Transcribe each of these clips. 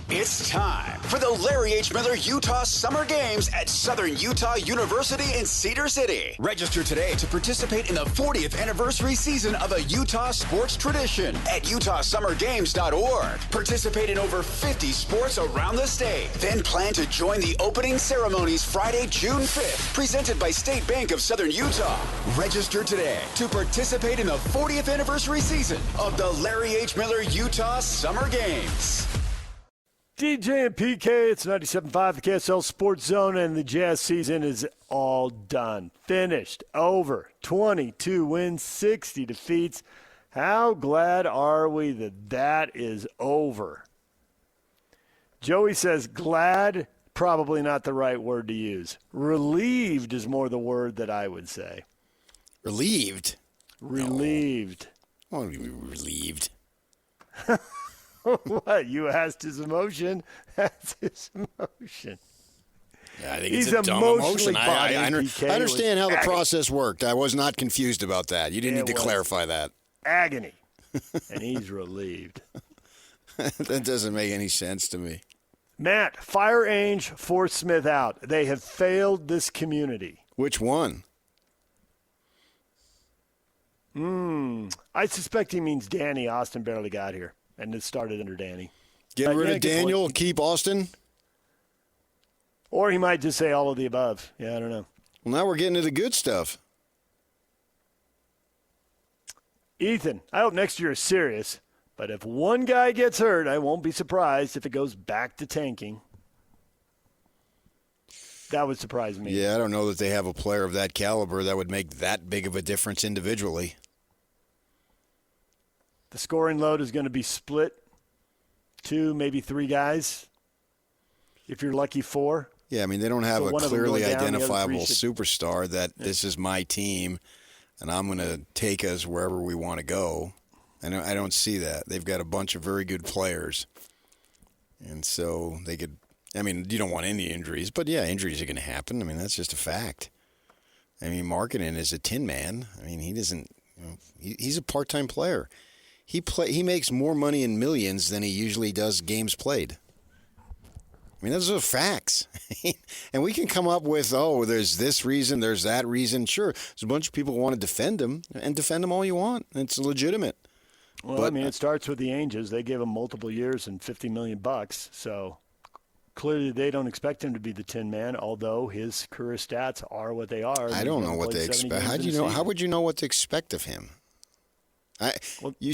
It's time for the Larry H. Miller Utah Summer Games at Southern Utah University in Cedar City. Register today to participate in the 40th anniversary season of a Utah sports tradition at utahsummergames.org. Participate in over 50 sports around the state. Then plan to join the opening ceremonies Friday, June 5th, presented by State Bank of Southern Utah. Register today to participate in the 40th anniversary season of the Larry H. Miller Utah Summer Games. DJ and PK, it's 97.5, the KSL Sports Zone, and the Jazz season is all done. Finished. Over. 22 wins, 60 defeats. How glad are we that that is over? Joey says glad, probably not the right word to use. Relieved is more the word that I would say. Relieved? Relieved. No. I want to be relieved. What? You asked his emotion? That's his emotion. Yeah, I think it's a dumb emotion. I understand how the process worked. I was not confused about that. You didn't need to clarify that. Agony. And he's relieved. That doesn't make any sense to me. Matt, fire Ainge, force Smith out. They have failed this community. Which one? I suspect he means Danny. Austin barely got here. And it started under Danny. Get rid of Daniel, keep Austin? Or he might just say all of the above. Yeah, I don't know. Well, now we're getting to the good stuff. Ethan, I hope next year is serious. But if one guy gets hurt, I won't be surprised if it goes back to tanking. That would surprise me. Yeah, I don't know that they have a player of that caliber that would make that big of a difference individually. The scoring load is going to be split 2, maybe 3 guys. If you're lucky, 4. Yeah, I mean, they don't have a clearly identifiable superstar that this is my team and I'm going to take us wherever we want to go. And I don't see that. They've got a bunch of very good players. And so they could – I mean, you don't want any injuries. But, yeah, injuries are going to happen. I mean, that's just a fact. I mean, Markkanen is a tin man. I mean, he doesn't he's a part-time player. He makes more money in millions than he usually does games played. I mean, those are facts. And we can come up with, there's this reason, there's that reason. Sure, there's a bunch of people who want to defend him, and defend him all you want. It's legitimate. Well, I mean, it starts with the Angels. They gave him multiple years and $50 million. So clearly they don't expect him to be the tin man, although his career stats are what they are. I don't know what they expect. How would you know what to expect of him? You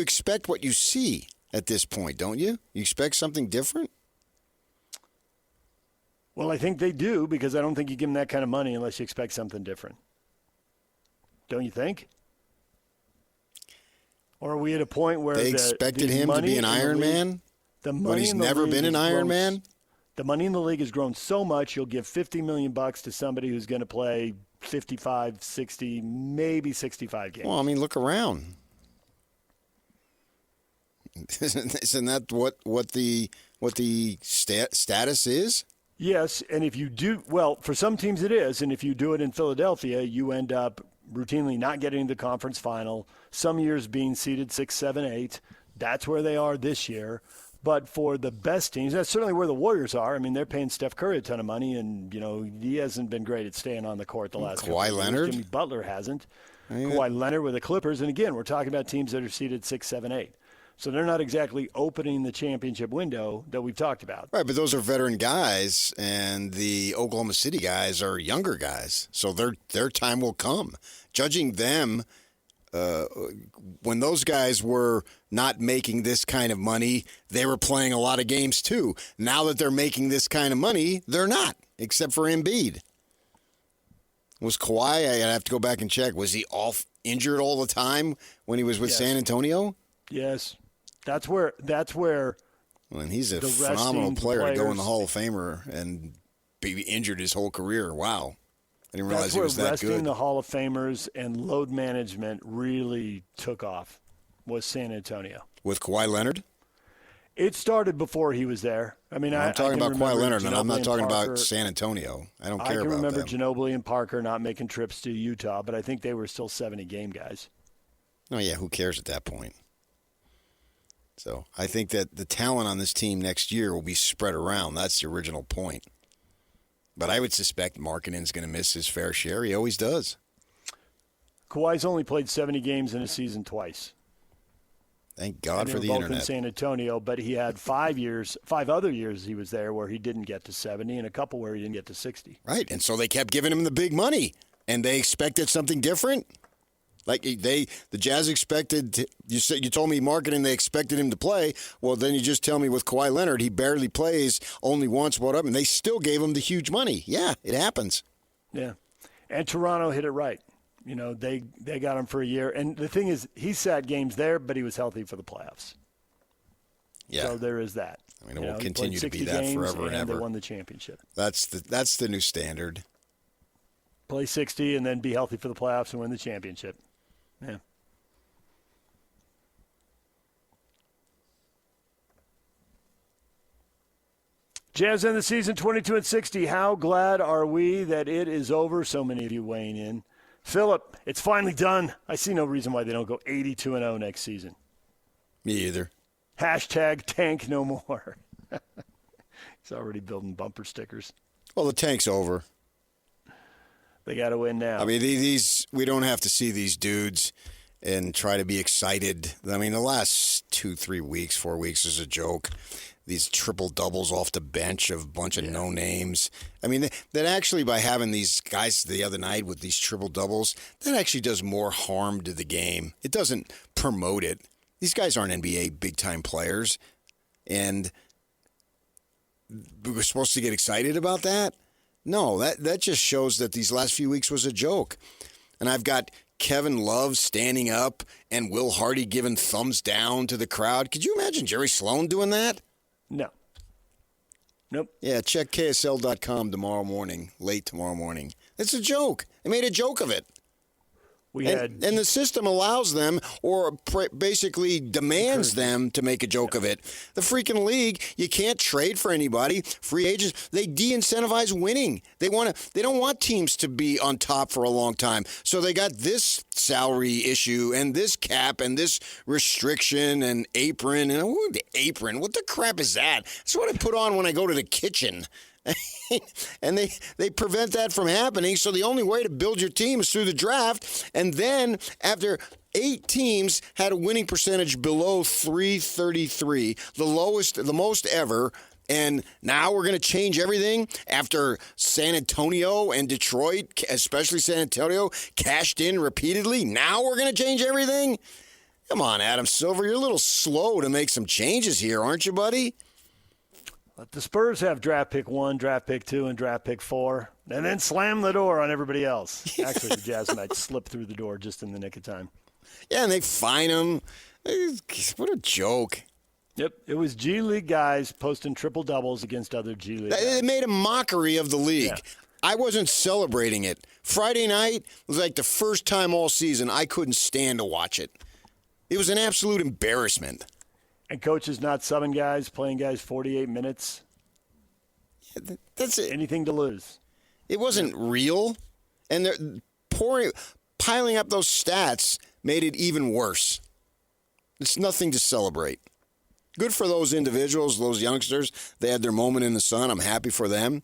expect what you see at this point, don't you? You expect something different? Well, I think they do, because I don't think you give him that kind of money unless you expect something different. Don't you think? Or are we at a point where they expected him to be an Iron Man? But he's never been an Iron Man? The money in the league has grown so much, you'll give $50 million to somebody who's going to play 55, 60, maybe 65 games. Well, I mean, look around. Isn't that what the status is? Yes, and if you do, well, for some teams it is, and if you do it in Philadelphia, you end up routinely not getting the conference final, some years being seeded 6, 7, 8. That's where they are this year. But for the best teams, that's certainly where the Warriors are. I mean, they're paying Steph Curry a ton of money, and, he hasn't been great at staying on the court the last couple of years. Kawhi Leonard? Jimmy Butler hasn't. Kawhi Leonard with the Clippers. And, again, we're talking about teams that are seeded 6, 7, 8. So they're not exactly opening the championship window that we've talked about. Right, but those are veteran guys, and the Oklahoma City guys are younger guys. So their time will come. Judging them, when those guys were not making this kind of money, they were playing a lot of games too. Now that they're making this kind of money, they're not, except for Embiid. Was Kawhi, I'd have to go back and check, was he injured all the time when he was with San Antonio? Yes. That's where. Well, and he's a phenomenal player to go in the Hall of Famer and be injured his whole career. Wow. I didn't realize he was that good. That's where resting the Hall of Famers and load management really took off, was San Antonio. With Kawhi Leonard? It started before he was there. I mean, I'm talking about Kawhi Leonard, and I'm not talking about San Antonio. I don't care about that. I can remember Ginobili and Parker not making trips to Utah, but I think they were still 70-game guys. Oh, yeah, who cares at that point? So I think that the talent on this team next year will be spread around. That's the original point. But I would suspect Markkanen's going to miss his fair share. He always does. Kawhi's only played 70 games in a season twice. Thank God for the both internet. In San Antonio, but he had 5 other years he was there where he didn't get to 70 and a couple where he didn't get to 60. Right, and so they kept giving him the big money, and they expected something different. Like the Jazz expected, you told me Markkanen, they expected him to play. Well, then you just tell me with Kawhi Leonard, he barely plays, only once, whatever, and they still gave him the huge money. Yeah, it happens. Yeah, and Toronto hit it right. You know, they got him for a year. And the thing is, he sat games there, but he was healthy for the playoffs. Yeah. So there is that. I mean, it will continue to be that forever and ever. They won the championship. That's the new standard. Play 60 and then be healthy for the playoffs and win the championship. Yeah. Jazz end the season 22-60. How glad are we that it is over? So many of you weighing in. Philip, it's finally done. I see no reason why they don't go 82-0 next season. Me either. Hashtag tank no more. He's already building bumper stickers. Well, the tank's over. They got to win now. I mean, these we don't have to see these dudes and try to be excited. I mean, the last 2-3 weeks, 4 weeks is a joke. These triple doubles off the bench of a bunch of no names. I mean, that actually by having these guys the other night with these triple doubles, that actually does more harm to the game. It doesn't promote it. These guys aren't NBA big time players, and we're supposed to get excited about that. No, that just shows that these last few weeks was a joke. And I've got Kevin Love standing up and Will Hardy giving thumbs down to the crowd. Could you imagine Jerry Sloan doing that? No. Nope. Yeah, check KSL.com late tomorrow morning. It's a joke. They made a joke of it. And the system allows them or basically demands them to make a joke of it. The freaking league, you can't trade for anybody. Free agents, they de-incentivize winning. They don't want teams to be on top for a long time. So they got this salary issue and this cap and this restriction and apron. And the apron, what the crap is that? That's what I put on when I go to the kitchen. And they prevent that from happening. So the only way to build your team is through the draft. And then after 8 teams had a winning percentage below .333, the most ever. And now we're going to change everything after San Antonio and Detroit, especially San Antonio, cashed in repeatedly. Now we're going to change everything? Come on, Adam Silver. You're a little slow to make some changes here, aren't you, buddy? Let the Spurs have draft pick 1, draft pick 2, and draft pick 4, and then slam the door on everybody else. Actually, the Jazz might slip through the door just in the nick of time. Yeah, and they fine them. What a joke. Yep, it was G League guys posting triple doubles against other G League guys. It made a mockery of the league. Yeah. I wasn't celebrating it. Friday night was like the first time all season I couldn't stand to watch it. It was an absolute embarrassment. And coaches not subbing guys, playing guys 48 minutes. Yeah, that's it. Anything to lose. It wasn't real. And they're piling up those stats made it even worse. It's nothing to celebrate. Good for those individuals, those youngsters. They had their moment in the sun. I'm happy for them.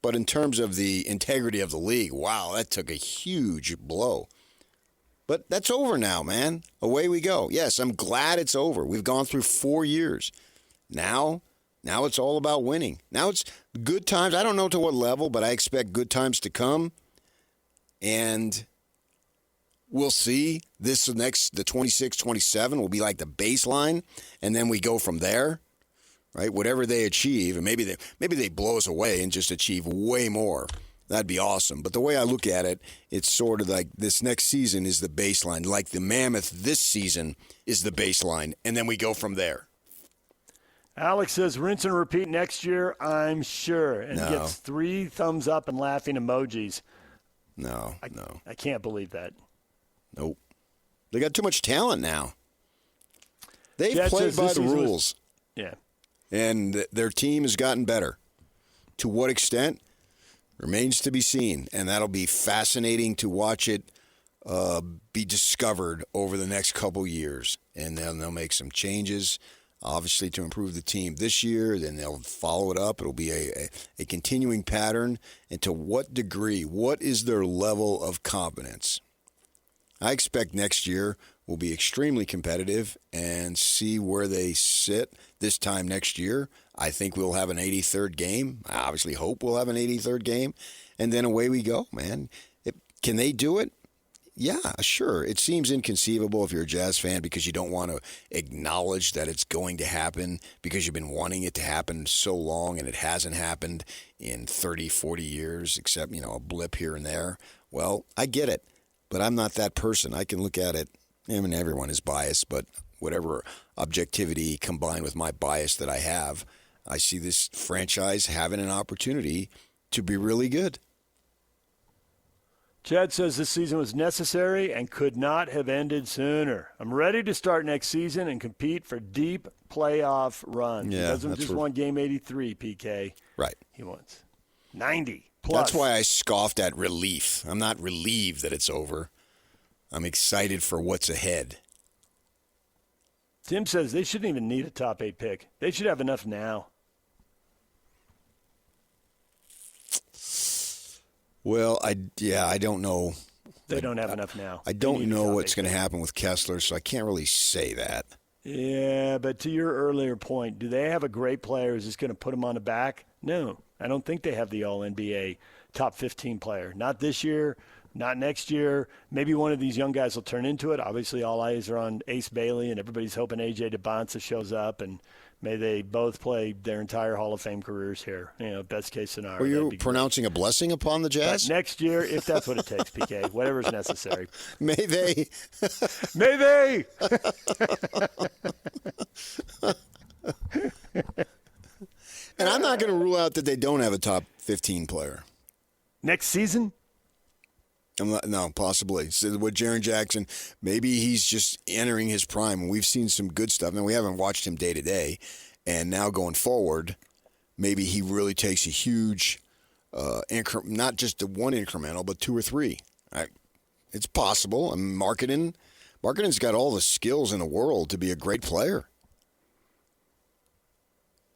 But in terms of the integrity of the league, wow, that took a huge blow. But that's over now, man. Away we go. Yes, I'm glad it's over. We've gone through 4 years. Now it's all about winning. Now it's good times. I don't know to what level, but I expect good times to come. And we'll see. The 26-27 will be like the baseline, and then we go from there, right? Whatever they achieve, and maybe they blow us away and just achieve way more. That'd be awesome. But the way I look at it, it's sort of like this next season is the baseline. Like the Mammoth this season is the baseline. And then we go from there. Alex says, rinse and repeat next year, I'm sure. And gets 3 thumbs up and laughing emojis. No. I can't believe that. Nope. They got too much talent now. They've played by the rules. Yeah. And their team has gotten better. To what extent? Remains to be seen, and that'll be fascinating to watch it be discovered over the next couple years. And then they'll make some changes. obviously to improve the team this year. Then they'll follow it up. It'll be a continuing pattern. And to what degree? What is their level of competence? I expect next year will be extremely competitive and see where they sit this time next year. I think we'll have an 83rd game. I obviously hope we'll have an 83rd game. And then away we go, man. Can they do it? Yeah, sure. It seems inconceivable if you're a Jazz fan because you don't want to acknowledge that it's going to happen because you've been wanting it to happen so long and it hasn't happened in 30, 40 years except, a blip here and there. Well, I get it, but I'm not that person. I can look at it. I mean, everyone is biased, but whatever objectivity combined with my bias that I have, I see this franchise having an opportunity to be really good. Chad says this season was necessary and could not have ended sooner. I'm ready to start next season and compete for deep playoff runs. Yeah, he doesn't just want game 83, PK. Right. He wants 90 plus. That's why I scoffed at relief. I'm not relieved that it's over. I'm excited for what's ahead. Tim says they shouldn't even need a top 8 pick. They should have enough now. Well, I don't know. They don't have enough now. I don't know what's going to happen with Kessler, so I can't really say that. Yeah, but to your earlier point, do they have a great player who's just going to put them on the back? No, I don't think they have the All-NBA top 15 player. Not this year, not next year. Maybe one of these young guys will turn into it. Obviously, all eyes are on Ace Bailey, and everybody's hoping A.J. DeBonsa shows up, and may they both play their entire Hall of Fame careers here. Best case scenario. Are you pronouncing a blessing upon the Jazz? But next year, if that's what it takes, PK, whatever's necessary. May they. May they. And I'm not going to rule out that they don't have a top 15 player. Next season? No, possibly. So with Jaren Jackson, maybe he's just entering his prime. We've seen some good stuff. Now, we haven't watched him day to day. And now going forward, maybe he really takes a huge, not just one incremental, but 2 or 3. It's possible. I mean, Markkanen's got all the skills in the world to be a great player.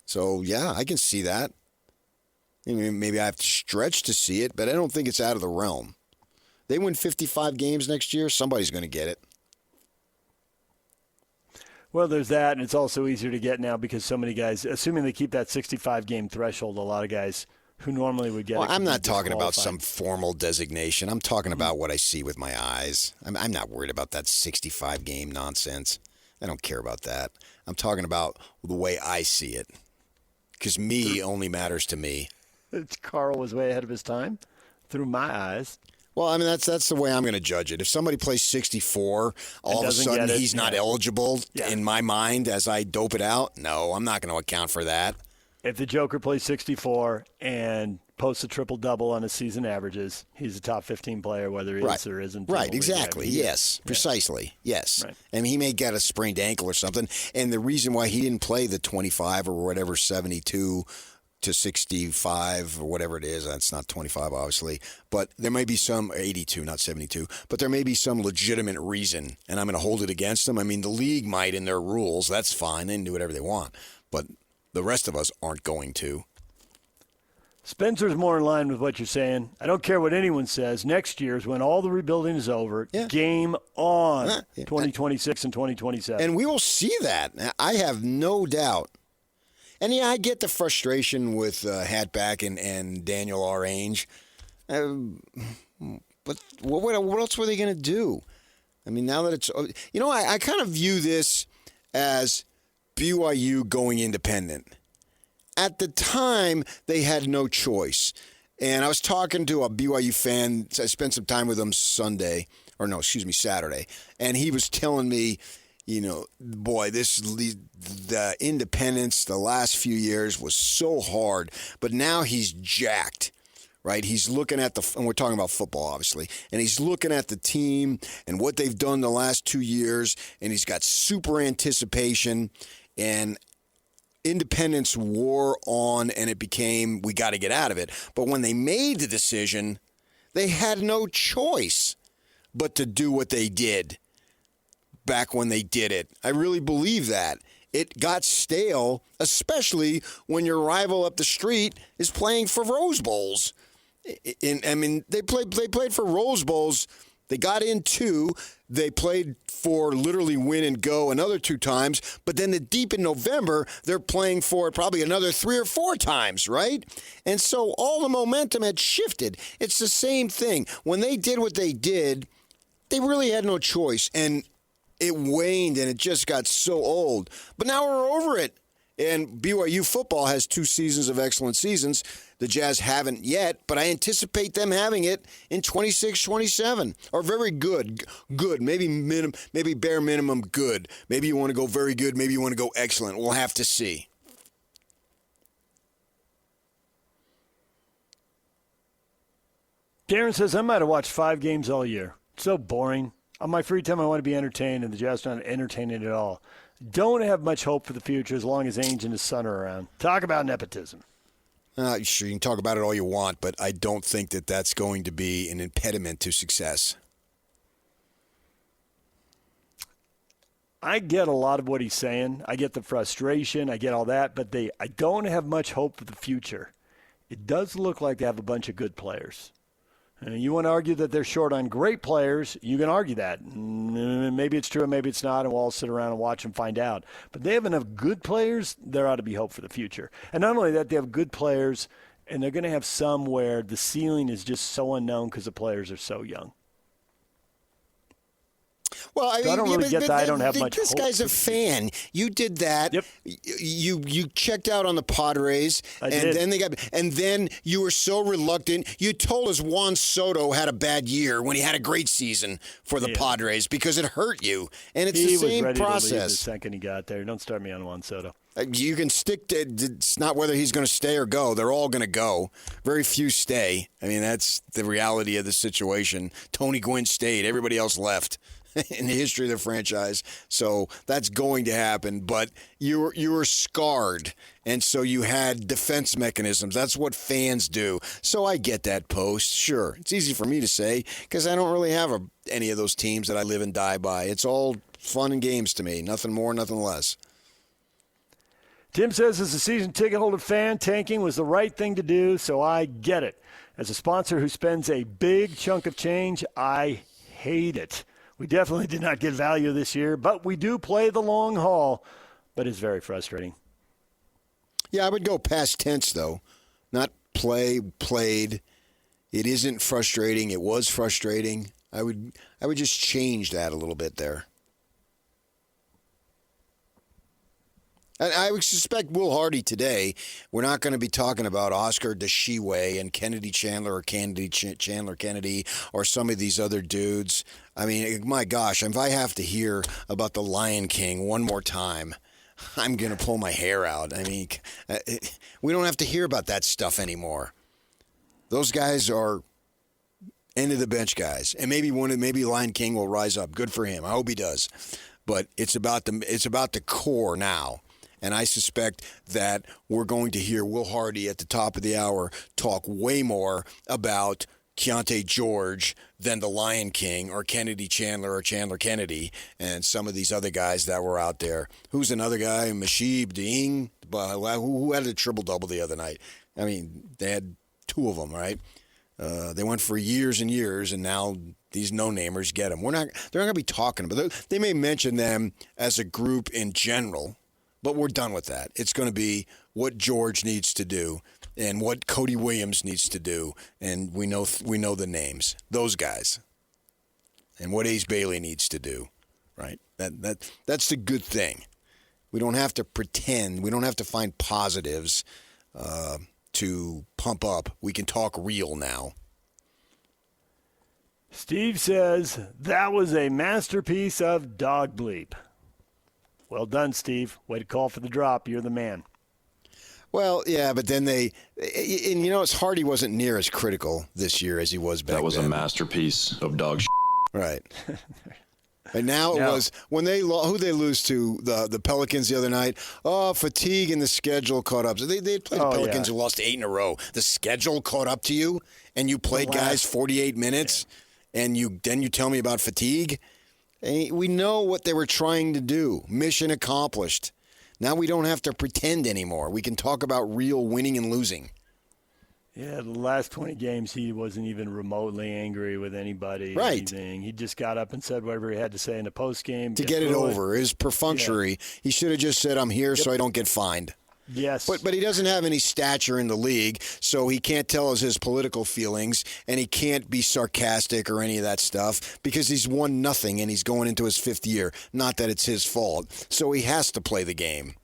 So, yeah, I can see that. I mean, maybe I have to stretch to see it, but I don't think it's out of the realm. They win 55 games next year, somebody's going to get it. Well, there's that, and it's also easier to get now because so many guys, assuming they keep that 65-game threshold, a lot of guys who normally would get it. I'm not talking about some formal designation. I'm talking about what I see with my eyes. I'm not worried about that 65-game nonsense. I don't care about that. I'm talking about the way I see it because me only matters to me. Carl was way ahead of his time through my eyes. Well, I mean, that's the way I'm going to judge it. If somebody plays 64, all of a sudden he's not eligible in my mind as I dope it out, no, I'm not going to account for that. If the Joker plays 64 and posts a triple-double on his season averages, he's a top 15 player, whether he is or isn't. Right, exactly. Yes, precisely. Yes. Right. And he may get a sprained ankle or something, and the reason why he didn't play the 25 or whatever 72 to 65 or whatever it is. That's not 25, obviously. But there may be some 82, not 72. But there may be some legitimate reason, and I'm going to hold it against them. I mean, the league might in their rules. That's fine. They can do whatever they want. But the rest of us aren't going to. Spencer's more in line with what you're saying. I don't care what anyone says. Next year is when all the rebuilding is over. Yeah. Game on. 2026 and 2027. And we will see that. I have no doubt. And, yeah, I get the frustration with Hatback and Daniel R. Ainge. But what else were they going to do? I mean, now that it's – I kind of view this as BYU going independent. At the time, they had no choice. And I was talking to a BYU fan. I spent some time with him Saturday. And he was telling me, boy, the independence the last few years was so hard, but now he's jacked, right? He's looking at and we're talking about football, obviously, and he's looking at the team and what they've done the last 2 years, and he's got super anticipation, and independence wore on, and it became, we got to get out of it. But when they made the decision, they had no choice but to do what they did back when they did it. I really believe that. it got stale, especially when your rival up the street is playing for Rose Bowls. They played for Rose Bowls. They got in 2. They played for literally win and go another 2 times. But then deep in November, they're playing for it probably another 3 or 4 times, right? And so all the momentum had shifted. It's the same thing. When they did what they did, they really had no choice. And it waned and it just got so old. But now we're over it. And BYU football has 2 seasons of excellent seasons. The Jazz haven't yet, but I anticipate them having it in 26-27. Or very good. Good. Maybe bare minimum good. Maybe you want to go very good. Maybe you want to go excellent. We'll have to see. Darren says, I might have watched 5 games all year. So boring. On my free time, I want to be entertained, and the Jazz are not entertaining at all. Don't have much hope for the future as long as Ainge and his son are around. Talk about nepotism. Sure, you can talk about it all you want, but I don't think that that's going to be an impediment to success. I get a lot of what he's saying. I get the frustration. I get all that, but I don't have much hope for the future. It does look like they have a bunch of good players. You want to argue that they're short on great players, you can argue that. Maybe it's true, maybe it's not, and we'll all sit around and watch and find out. But they have enough good players, there ought to be hope for the future. And not only that, they have good players, and they're going to have some where the ceiling is just so unknown because the players are so young. Well, I This guy's a fan. You did that. Yep. You checked out on the Padres, and then you were so reluctant. You told us Juan Soto had a bad year when he had a great season for the Padres because it hurt you, and it's the same process. He was ready to leave the second he got there. Don't start me on Juan Soto. You can stick to it's not whether he's going to stay or go. They're all going to go. Very few stay. I mean, that's the reality of the situation. Tony Gwynn stayed. Everybody else left. In the history of the franchise. So that's going to happen, but you were scarred, and so you had defense mechanisms. That's what fans do. So I get that post. Sure, it's easy for me to say because I don't really have any of those teams that I live and die by. It's all fun and games to me. Nothing more, nothing less. Tim says, as a season ticket holder fan, tanking was the right thing to do, so I get it. As a sponsor who spends a big chunk of change, I hate it. We definitely did not get value this year, but we do play the long haul, but it's very frustrating. Yeah, I would go past tense, though. Not played. It isn't frustrating. It was frustrating. I would just change that a little bit there. And I would suspect Will Hardy today, we're not going to be talking about Oscar DeShiway and Kennedy Chandler or Chandler Kennedy or some of these other dudes. I mean, my gosh, if I have to hear about the Lion King one more time, I'm going to pull my hair out. I mean, we don't have to hear about that stuff anymore. Those guys are end of the bench guys. And maybe Lion King will rise up. Good for him. I hope he does. But it's about the core now. And I suspect that we're going to hear Will Hardy at the top of the hour talk way more about Keontae George than the Lion King or Kennedy Chandler or Chandler Kennedy and some of these other guys that were out there. Who's another guy? Masheeb Ding, who had a triple-double the other night. I mean, they had 2 of them, right? They went for years and years, and now these no-namers get them. They're not going to be talking about it. They may mention them as a group in general, but we're done with that. It's going to be what George needs to do and what Cody Williams needs to do, and we know the names, those guys, and what Ace Bailey needs to do, right? That's the good thing. We don't have to pretend. We don't have to find positives to pump up. We can talk real now. Steve says, that was a masterpiece of dog bleep. Well done, Steve. Way to call for the drop. You're the man. Well, yeah, but then it's Hardy wasn't near as critical this year as he was back then. That was a masterpiece of dog shit. Right. And now it was when who they lose to the Pelicans the other night. Oh, fatigue and the schedule caught up. So they played the Pelicans who lost 8 in a row. The schedule caught up to you, and you played guys 48 minutes, and you tell me about fatigue. We know what they were trying to do. Mission accomplished. Now we don't have to pretend anymore. We can talk about real winning and losing. Yeah, the last 20 games, he wasn't even remotely angry with anybody. Right. Anything. He just got up and said whatever he had to say in the postgame. To get it over. It was perfunctory. Yeah. He should have just said, I'm here so I don't get fined. Yes. But he doesn't have any stature in the league, so he can't tell us his political feelings, and he can't be sarcastic or any of that stuff because he's won nothing and he's going into his 5th year. Not that it's his fault. So he has to play the game.